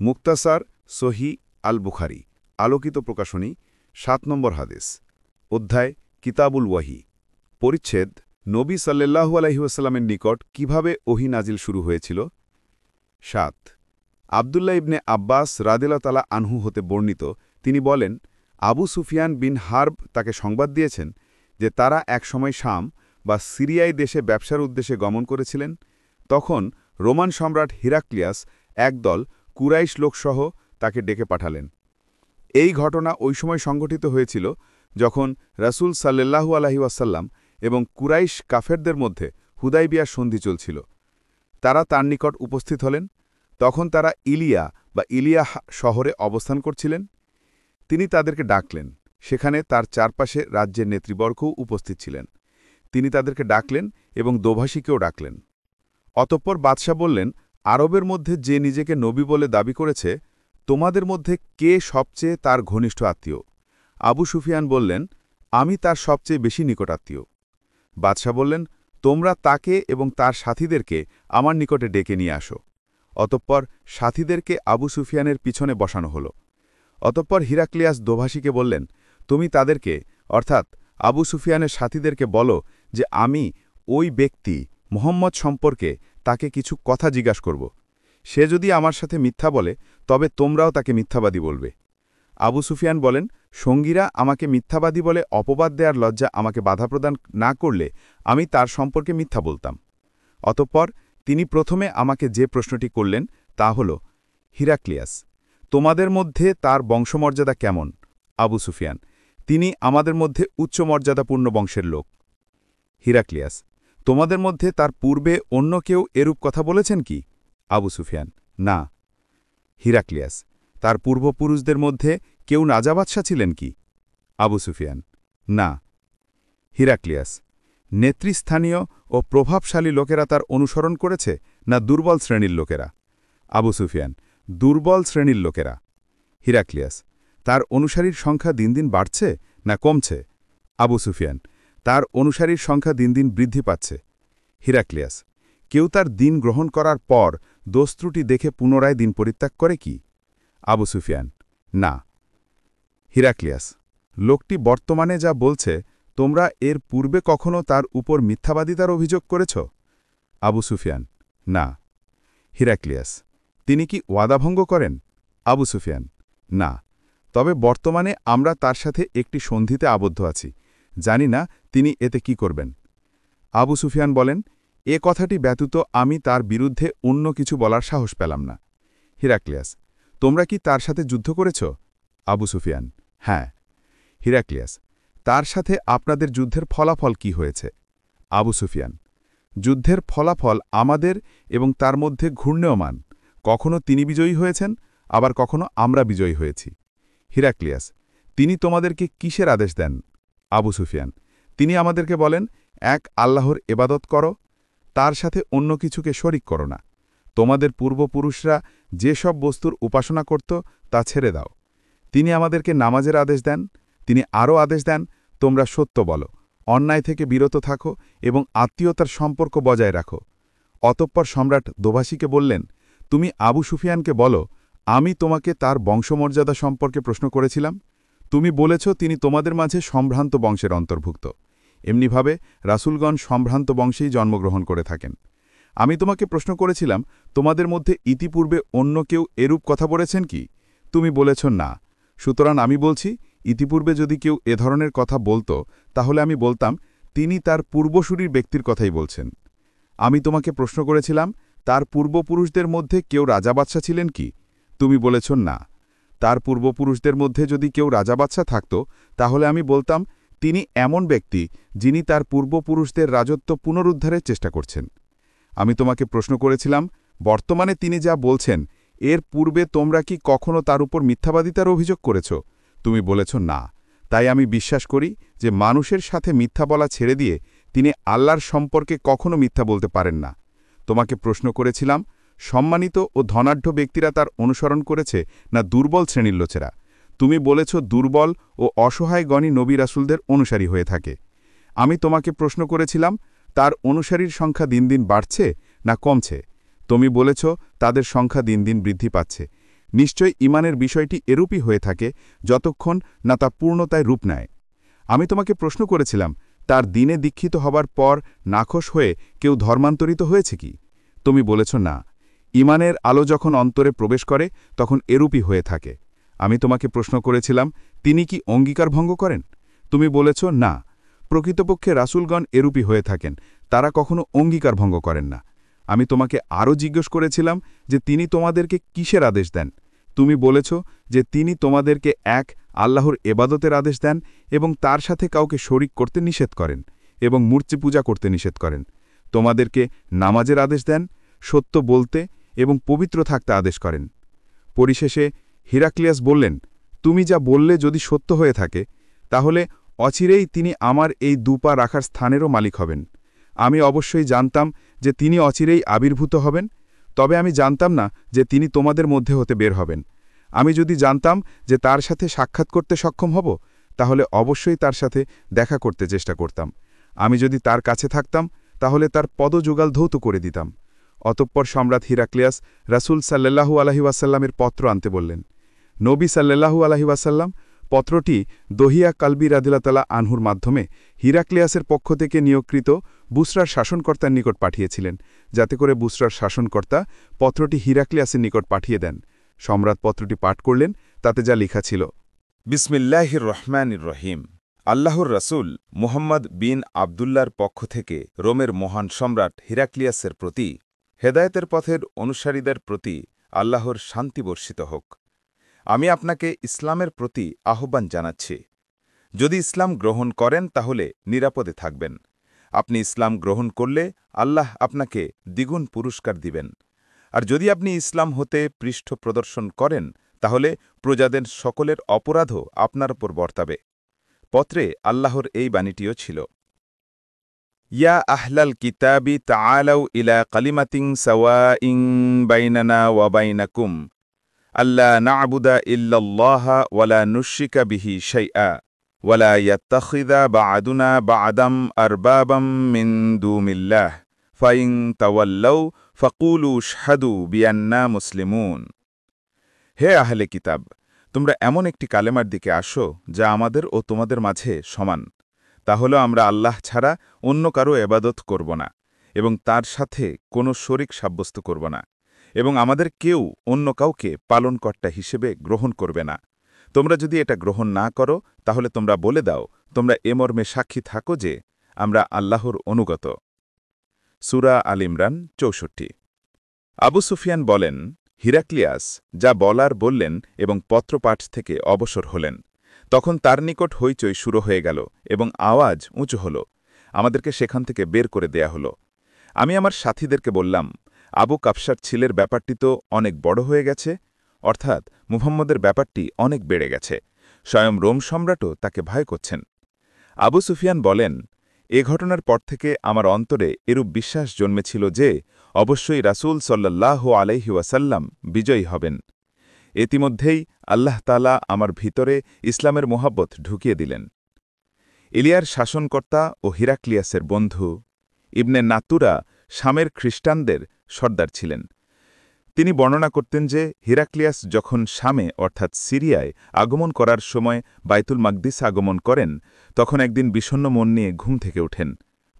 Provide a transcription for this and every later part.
মুক্তাসার সহি আল বুখারি আলোকিত প্রকাশনী ৭ নম্বর হাদিস অধ্যায় কিতাবুল ওয়াহি পরিচ্ছেদ নবী সাল্লাল্লাহু আলাইহি ওয়াসাল্লামের নিকট কিভাবে ওহী নাজিল শুরু হয়েছিল ৭ আবদুল্লাহ ইবনে আব্বাস রাদিয়াল্লাহু তাআলা আনহু হতে বর্ণিত তিনি বলেন আবু সুফিয়ান বিন হার্ব তাকে সংবাদ দিয়েছেন যে তারা একসময় শাম বা সিরিয়ায় দেশে ব্যবসার উদ্দেশ্যে গমন করেছিলেন তখন রোমান সম্রাট হিরাক্লিয়াস একদল কুরাইশ লোকসহ তাকে ডেকে পাঠালেন এই ঘটনা ওই সময় সংঘটিত হয়েছিল যখন রাসূল সাল্লাল্লাহু আলাইহি ওয়াসাল্লাম এবং কুরাইশ কাফেরদের মধ্যে হুদাইবিয়ার সন্ধি চলছিল তারা তার নিকট উপস্থিত হলেন তখন তারা ইলিয়া বা ইলিয়াহ শহরে অবস্থান করছিলেন তিনি তাদেরকে ডাকলেন সেখানে তার চারপাশে রাজ্যের নেতৃবর্গও উপস্থিত ছিলেন তিনি তাদেরকে ডাকলেন এবং দোভাষীকেও ডাকলেন অতঃপর বাদশাহ বললেন আরবের মধ্যে যে নিজেকে নবী বলে দাবি করেছে তোমাদের মধ্যে কে সবচেয়ে তার ঘনিষ্ঠ আত্মীয় আবু সুফিয়ান বললেন আমি তার সবচেয়ে বেশি নিকটাত্মীয় বাদশাহ বললেন তোমরা তাকে এবং তার সাথীদেরকে আমার নিকটে ডেকে নিয়ে আসো অতঃপর সাথীদেরকে আবু সুফিয়ানের পিছনে বসানো হল অতঃপর হিরাক্লিয়াস দোভাষীকে বললেন তুমি তাদেরকে অর্থাৎ আবু সুফিয়ানের সাথীদেরকে বলো যে আমি ওই ব্যক্তি মুহাম্মদ সম্পর্কে তাকে কিছু কথা জিজ্ঞাসা করব সে যদি আমার সাথে মিথ্যা বলে তবে তোমরাও তাকে মিথ্যাবাদী বলবে আবু সুফিয়ান বলেন সঙ্গীরা আমাকে মিথ্যাবাদী বলে অপবাদ দেওয়ার লজ্জা আমাকে বাধা প্রদান না করলে আমি তার সম্পর্কে মিথ্যা বলতাম অতঃপর তিনি প্রথমে আমাকে যে প্রশ্নটি করলেন তা হল হিরাক্লিয়াস তোমাদের মধ্যে তার বংশমর্যাদা কেমন আবু সুফিয়ান তিনি আমাদের মধ্যে উচ্চ মর্যাদাপূর্ণ বংশের লোক হিরাক্লিয়াস তোমাদের মধ্যে তার পূর্বে অন্য কেউ এরূপ কথা বলেছেন কি আবু সুফিয়ান না হিরাক্লিয়াস তার পূর্বপুরুষদের মধ্যে কেউ রাজা বাদশাহ ছিলেন কি আবু সুফিয়ান না হিরাক্লিয়াস নেতৃস্থানীয় ও প্রভাবশালী লোকেরা তার অনুসরণ করেছে না দুর্বল শ্রেণীর লোকেরা আবু সুফিয়ান দুর্বল শ্রেণীর লোকেরা হিরাক্লিয়াস তার অনুসারীর সংখ্যা দিন দিন বাড়ছে না কমছে আবু সুফিয়ান তার অনুসারীর সংখ্যা দিন দিন বৃদ্ধি পাচ্ছে হিরাক্লিয়াস কেউ তার দিন গ্রহণ করার পর দোষত্রুটি দেখে পুনরায় দিন পরিত্যাগ করে কি আবু সুফিয়ান না হিরাক্লিয়াস লোকটি বর্তমানে যা বলছে তোমরা এর পূর্বে কখনো তার উপর মিথ্যাবাদিতার অভিযোগ করেছ আবু সুফিয়ান না হিরাক্লিয়াস তিনি কি ওয়াদাভঙ্গ করেন আবু সুফিয়ান না তবে বর্তমানে আমরা তার সাথে একটি সন্ধিতে আবদ্ধ আছি জানি না তিনি এতে কি করবেন আবু সুফিয়ান বলেন এ কথাটি ব্যতীত আমি তার বিরুদ্ধে অন্য কিছু বলার সাহস পেলাম না হিরাক্লিয়াস তোমরা কি তার সাথে যুদ্ধ করেছ আবু সুফিয়ান হ্যাঁ হিরাক্লিয়াস তার সাথে আপনাদের যুদ্ধের ফলাফল কি হয়েছে আবু সুফিয়ান যুদ্ধের ফলাফল আমাদের এবং তার মধ্যে ঘূর্ণয়মান কখনো তিনি বিজয়ী হয়েছেন আবার কখনো আমরা বিজয়ী হয়েছি হিরাক্লিয়াস তিনি তোমাদেরকে কিসের আদেশ দেন আবু সুফিয়ান তিনি আমাদেরকে বলেন এক আল্লাহর এবাদত করো তার সাথে অন্য কিছুকে শরিক করো না তোমাদের পূর্বপুরুষরা যেসব বস্তুর উপাসনা করত তা ছেড়ে দাও তিনি আমাদেরকে নামাজের আদেশ দেন তিনি আরও আদেশ দেন তোমরা সত্য বলো অন্যায় থেকে বিরত থাকো এবং আত্মীয়তার সম্পর্ক বজায় রাখো অতঃপর সম্রাট দোভাষীকে বললেন তুমি আবু সুফিয়ানকে বলো আমি তোমাকে তার বংশমর্যাদা সম্পর্কে প্রশ্ন করেছিলাম তুমি বলেছ তিনি তোমাদের মাঝে সম্ভ্রান্ত বংশের অন্তর্ভুক্ত এমনিভাবে রাসূলগণ সম্ভ্রান্ত বংশেই জন্মগ্রহণ করে থাকেন আমি তোমাকে প্রশ্ন করেছিলাম তোমাদের মধ্যে ইতিপূর্বে অন্য কেউ এরূপ কথা বলেছেন কি তুমি বলেছ না সুতরাং আমি বলছি ইতিপূর্বে যদি কেউ এ ধরনের কথা বলতো তাহলে আমি বলতাম তিনি তার পূর্বসূরীর ব্যক্তির কথাই বলছেন আমি তোমাকে প্রশ্ন করেছিলাম তার পূর্বপুরুষদের মধ্যে কেউ রাজা বাদশাহ ছিলেন কি তুমি বলেছ না তার পূর্বপুরুষদের মধ্যে যদি কেউ রাজা বাদশাহ থাকত তাহলে আমি বলতাম তিনি এমন ব্যক্তি যিনি তার পূর্বপুরুষদের রাজত্ব পুনরুদ্ধারের চেষ্টা করছেন আমি তোমাকে প্রশ্ন করেছিলাম বর্তমানে তিনি যা বলছেন এর পূর্বে তোমরা কি কখনো তার উপর মিথ্যাবাদিতার অভিযোগ করেছ তুমি বলেছ না তাই আমি বিশ্বাস করি যে মানুষের সাথে মিথ্যা বলা ছেড়ে দিয়ে তিনি আল্লাহর সম্পর্কে কখনো মিথ্যা বলতে পারেন না তোমাকে প্রশ্ন করেছিলাম সম্মানিত ও ধনাঢ্য ব্যক্তিরা তার অনুসরণ করেছে না দুর্বল শ্রেণীর লোকেরা তুমি বলেছ দুর্বল ও অসহায় গণী নবী রাসূলদের অনুসারী হয়ে থাকে আমি তোমাকে প্রশ্ন করেছিলাম তার অনুসারীর সংখ্যা দিন দিন বাড়ছে না কমছে তুমি বলেছ তাদের সংখ্যা দিন দিন বৃদ্ধি পাচ্ছে নিশ্চয় ঈমানের বিষয়টি এরূপই হয়ে থাকে যতক্ষণ না তা পূর্ণতায় রূপ নেয়। আমি তোমাকে প্রশ্ন করেছিলাম, তার দিনে দীক্ষিত হবার পর নাখোশ হয়ে কেউ ধর্মান্তরিত হয়েছে কি? তুমি বলেছ না। ঈমানের আলো যখন অন্তরে প্রবেশ করে তখন এরূপই হয়ে থাকে। আমি তোমাকে প্রশ্ন করেছিলাম, তিনি কি অঙ্গীকার ভঙ্গ করেন? তুমি বলেছ না। প্রকৃতপক্ষে রাসূলগণ এরূপই হয়ে থাকেন, তারা কখনো অঙ্গীকার ভঙ্গ করেন না। আমি তোমাকে আরও জিজ্ঞেস করেছিলাম যে তিনি তোমাদেরকে কিসের আদেশ দেন? তুমি বলেছ যে তিনি তোমাদেরকে এক আল্লাহর এবাদতের আদেশ দেন এবং তার সাথে কাউকে শরিক করতে নিষেধ করেন এবং মূর্তি পূজা করতে নিষেধ করেন। তোমাদেরকে নামাজের আদেশ দেন, সত্য বলতে এবং পবিত্র থাকতে আদেশ করেন। পরিশেষে হিরাক্লিয়াস বললেন, তুমি যা বললে যদি সত্য হয়ে থাকে, তাহলে অচিরেই তিনি আমার এই দুপা রাখার স্থানেরও মালিক হবেন। আমি অবশ্যই জানতাম যে তিনি অচিরেই আবির্ভূত হবেন, তবে আমি জানতাম না যে তিনি তোমাদের মধ্যে হতে বের হবেন। আমি যদি জানতাম যে তার সাথে সাক্ষাৎ করতে সক্ষম হব, তাহলে অবশ্যই তার সাথে দেখা করতে চেষ্টা করতাম। আমি যদি তার কাছে থাকতাম, তাহলে তার পদযুগাল ধৌত করে দিতাম। অতঃপর সম্রাট হিরাক্লিয়াস রাসূল সাল্লাল্লাহু আলাইহি ওয়াসাল্লামের পত্র আনতে বললেন। নবী সাল্লাল্লাহু আলাইহি ওয়াসাল্লাম পত্রটি দহিয়া কালবি রাদিয়াল্লাহু আনহুর মাধ্যমে হিরাক্লিয়াসের পক্ষ থেকে নিয়োগকৃত বুসরার শাসনকর্তার নিকট পাঠিয়েছিলেন, যাতে করে বুসরার শাসনকর্তা পত্রটি হিরাক্লিয়াসের নিকট পাঠিয়ে দেন। সম্রাট পত্রটি পাঠ করলেন, তাতে যা লেখা ছিল। বিসমিল্লাহির রহমানির রহিম। আল্লাহর রাসূল মুহাম্মদ বিন আবদুল্লাহর পক্ষ থেকে রোমের মহান সম্রাট হিরাক্লিয়াসের প্রতি, হেদায়েতের পথের অনুসারীদের প্রতি আল্লাহর শান্তি বর্ষিত হোক। আমি আপনাকে ইসলামের প্রতি আহ্বান জানাচ্ছি। যদি ইসলাম গ্রহণ করেন তাহলে নিরাপদে থাকবেন। আপনি ইসলাম গ্রহণ করলে আল্লাহ আপনাকে দ্বিগুণ পুরস্কার দিবেন। আর যদি আপনি ইসলাম হতে পৃষ্ঠ প্রদর্শন করেন, তাহলে প্রজাদের সকলের অপরাধও আপনার উপর বর্তাবে। পত্রে আল্লাহর এই বাণীটিও ছিল, ইয়া আহলাল কিতাবি তাআলাউ ইলা কালিমাতিন সাওয়াইন বাইনানা ওয়া বাইনাকুম আল্লা না'বুদা ইল্লাল্লাহা ওয়ালা নুশরিকা বিহি শাইআ ওয়ালা ইয়াত্তাখিযা বা'দুনা বা'দাম আরবাবাম মিন দুনিল্লাহ ফাইন তাওয়াল্লাউ ফাকুলু আশহাদু বিআন্না মুসলিমুন। হে আহলে কিতাব, তোমরা এমন একটি কালেমার দিকে আসো যা আমাদের ও তোমাদের মাঝে সমান। তা হল আমরা আল্লাহ ছাড়া অন্য কারো এবাদত করব না এবং তার সাথে কোনো শরিক সাব্যস্ত করব না, এবং আমাদের কেউ অন্য কাউকে পালনকর্তা হিসেবে গ্রহণ করবে না। তোমরা যদি এটা গ্রহণ না করো, তাহলে তোমরা বলে দাও, তোমরা এ মর্মে সাক্ষী থাকো যে আমরা আল্লাহর অনুগত। সূরা আল ইমরান ৬৪। আবু সুফিয়ান বলেন, হিরাক্লিয়াস যা বলার বললেন এবং পত্রপাঠ থেকে অবসর হলেন। তখন তার নিকট হইচই শুরু হয়ে গেল এবং আওয়াজ উঁচু হল। আমাদেরকে সেখান থেকে বের করে দেয়া হল। আমি আমার সাথীদেরকে বললাম, আবু কাফসার ছিলের ব্যাপারটি তো অনেক বড় হয়ে গেছে, অর্থাৎ মুহাম্মদের ব্যাপারটি অনেক বেড়ে গেছে। স্বয়ং রোম সম্রাটও তাকে ভয় করছেন। আবু সুফিয়ান বলেন, এ ঘটনার পর থেকে আমার অন্তরে এরূপ বিশ্বাস জন্মেছিল যে অবশ্যই রাসূল সাল্লাল্লাহু আলাইহি ওয়াসাল্লাম বিজয়ী হবেন। ইতিমধ্যেই আল্লাহ তাআলা আমার ভিতরে ইসলামের মোহাব্বত ঢুকিয়ে দিলেন। ইলিয়ার শাসনকর্তা ও হিরাক্লিয়াসের বন্ধু ইবনে নাতুরা শামের খ্রিস্টানদের সর্দার ছিলেন। তিনি বর্ণনা করতেন যে হিরাক্লিয়াস যখন শামে অর্থাৎ সিরিয়ায় আগমন করার সময় বাইতুল মাকদিস আগমন করেন, তখন একদিন বিষণ্ণ মন নিয়ে ঘুম থেকে ওঠেন।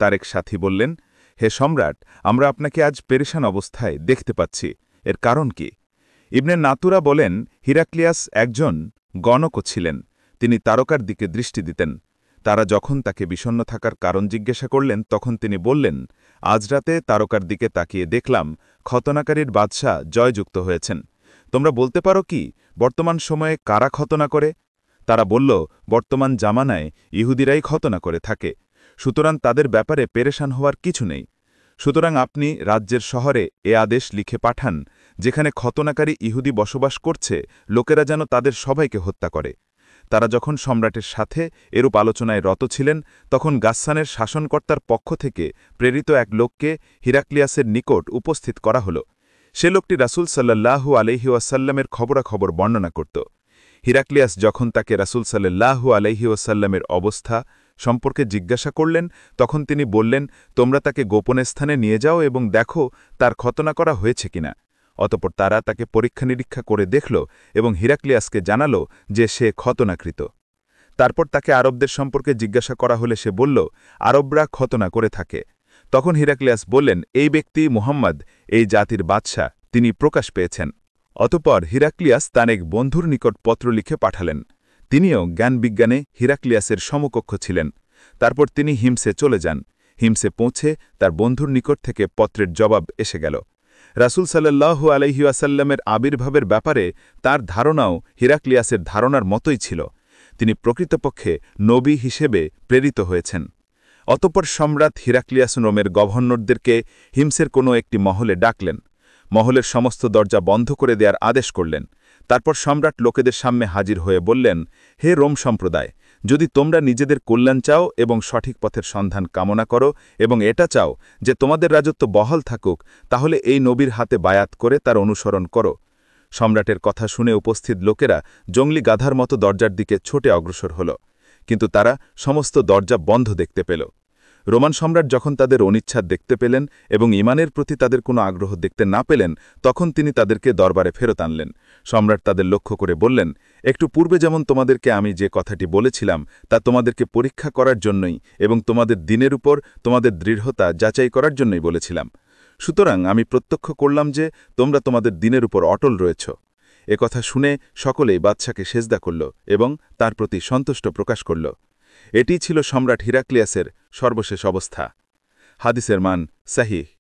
তার এক সাথী বললেন, হে সম্রাট, আমরা আপনাকে আজ পেরেশান অবস্থায় দেখতে পাচ্ছি, এর কারণ কি? ইবনে নাতুরা বলেন, হিরাক্লিয়াস একজন গণকও ছিলেন। তিনি তারকার দিকে দৃষ্টি দিতেন। তারা যখন তাকে বিষণ্ণ থাকার কারণ জিজ্ঞাসা করলেন, তখন তিনি বললেন, আজ রাতে তারকার দিকে তাকিয়ে দেখলাম খতনাকারীর বাদশাহ জয়যুক্ত হয়েছেন। তোমরা বলতে পারো কি বর্তমান সময়ে কারা খতনা করে? তারা বলল, বর্তমান জামানায় ইহুদিরাই খতনা করে থাকে, সুতরাং তাদের ব্যাপারে পেরেশান হওয়ার কিছু নেই। সুতরাং আপনি রাজ্যের শহরে এ আদেশ লিখে পাঠান, যেখানে খতনাকারী ইহুদি বসবাস করছে, লোকেরা যেন তাদের সবাইকে হত্যা করে। তারা যখন সম্রাটের সাথে এরূপ আলোচনায় রত ছিলেন, তখন গাসসানের শাসনকর্তার পক্ষ থেকে প্রেরিত এক লোককে হিরাক্লিয়াসের নিকট উপস্থিত করা হল। সে লোকটি রাসূল সাল্লাল্লাহু আলাইহি ওয়াসাল্লামের খবরাখবর বর্ণনা করত। হিরাক্লিয়াস যখন তাকে রাসূল সাল্লাল্লাহু আলাইহি ওয়াসাল্লামের অবস্থা সম্পর্কে জিজ্ঞাসা করলেন, তখন তিনি বললেন, তোমরা তাকে গোপন স্থানে নিয়ে যাও এবং দেখো তার খতনা করা হয়েছে কিনা। অতঃপর তারা তাকে পরীক্ষা-নিরীক্ষা করে দেখল এবং হিরাক্লিয়াসকে জানাল যে সে খতনাকৃত। তারপর তাকে আরবদের সম্পর্কে জিজ্ঞাসা করা হলে সে বলল, আরবরা খতনা করে থাকে। তখন হিরাক্লিয়াস বললেন, এই ব্যক্তি মুহাম্মদ, এই জাতির বাদশাহ, তিনি প্রকাশ পেয়েছেন। অতঃপর হিরাক্লিয়াস তার এক বন্ধুর নিকট পত্র লিখে পাঠালেন। তিনিও জ্ঞানবিজ্ঞানে হিরাক্লিয়াসের সমকক্ষ ছিলেন। তারপর তিনি হিমসে চলে যান। হিমসে পৌঁছে তার বন্ধুর নিকট থেকে পত্রের জবাব এসে গেল। রাসূল সাল্লাল্লাহু আলাইহি ওয়াসাল্লামের আবির্ভাবের ব্যাপারে তার ধারণাও হিরাক্লিয়াসের ধারণার মতোই ছিল। তিনি প্রকৃতপক্ষে নবী হিসেবে প্রেরিত হয়েছেন। অতঃপর সম্রাট হিরাক্লিয়াস রোমের গভর্নরদেরকে হিমসের কোনো একটি মহলে ডাকলেন। মহলের সমস্ত দরজা বন্ধ করে দেওয়ার আদেশ করলেন। তারপর সম্রাট লোকেদের সামনে হাজির হয়ে বললেন, হে রোম সম্প্রদায়, যদি তোমরা নিজেদের কল্যাণ চাও এবং সঠিক পথের সন্ধান কামনা করো এবং এটা চাও যে তোমাদের রাজত্ব বহাল থাকুক, তাহলে এই নবীর হাতে বায়াত করে তার অনুসরণ করো। সম্রাটের কথা শুনে উপস্থিত লোকেরা জঙ্গলি গাধার মতো দরজার দিকে ছোটে অগ্রসর হল, কিন্তু তারা সমস্ত দরজা বন্ধ দেখতে পেল। রোমান সম্রাট যখন তাদের অনিচ্ছা দেখতে পেলেন এবং ঈমানের প্রতি তাদের কোনো আগ্রহ দেখতে না পেলেন, তখন তিনি তাদেরকে দরবারে ফেরত আনলেন। সম্রাট তাদের লক্ষ্য করে বললেন, একটু পূর্বে যেমন তোমাদেরকে আমি যে কথাটি বলেছিলাম তা তোমাদেরকে পরীক্ষা করার জন্যই এবং তোমাদের দিনের উপর তোমাদের দৃঢ়তা যাচাই করার জন্যই বলেছিলাম। সুতরাং আমি প্রত্যক্ষ করলাম যে তোমরা তোমাদের দিনের উপর অটল রয়েছ। কথা শুনে সকলেই বাদশাকে সেজদা করল এবং তার প্রতি সন্তুষ্ট প্রকাশ করল। এটি ছিল সম্রাট হিরাক্লিয়াসের সর্বশেষ অবস্থা। হাদিসের মান সহিহ।